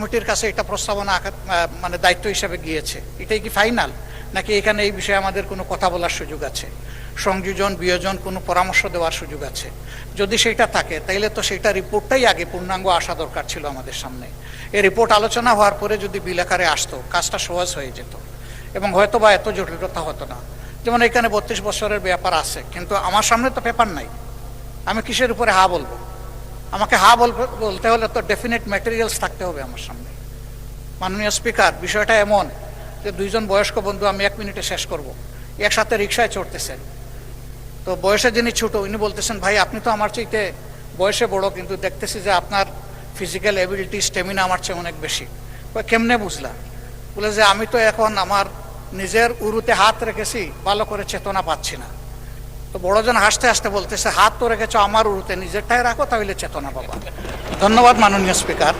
কমিটির কাছে এটা প্রস্তাবনা মানে দায়িত্ব হিসেবে গিয়েছে, এটাই কি ফাইনাল, নাকি এখানে এই বিষয়ে আমাদের কোনো কথা বলার সুযোগ আছে, সংযোজন বিয়োজন কোনো পরামর্শ দেওয়ার সুযোগ আছে? যদি সেটা থাকে তাইলে তো সেটা রিপোর্টটাই আগে পূর্ণাঙ্গ আসা দরকার ছিল আমাদের সামনে। এই রিপোর্ট আলোচনা হওয়ার পরে যদি বিল আকারে আসতো, কাজটা সহজ হয়ে যেত এবং হয়তো বা এত জটিলতা হতো না। যেমন এখানে 32 বছরের ব্যাপার আছে, কিন্তু আমার সামনে তো পেপার নাই, আমি কিসের উপরে হা বলবো? আমাকে হা বলতে হলে তো ডেফিনেট ম্যাটেরিয়ালস থাকতে হবে আমার সামনে। মাননীয় স্পিকার, বিষয়টা এমন যে দুইজন বয়স্ক বন্ধু, আমি 1 মিনিটে শেষ করব, একসাথে রিক্সায় চড়তেছেন। তো বয়সে যিনি ছোট, উনি বলতেছেন, ভাই আপনি তো আমার চাইতে বয়সে বড়, কিন্তু দেখতেছি যে আপনার ফিজিক্যাল এবিলিটি স্টেমিনা আমার চেয়ে অনেক বেশি। কেমনে বুঝলা? বলে যে আমি তো এখন আমার নিজের উরুতে হাত রেখেছি, ভালো করে চেতনা পাচ্ছি না। তো বড়জন হাসতে হাসতে বলতেছে, হাত তো রেখেছ আমার উরুতে, নিজেরটাই রাখো, তাহলে চেতনা পাবা। ধন্যবাদ মাননীয় স্পিকার।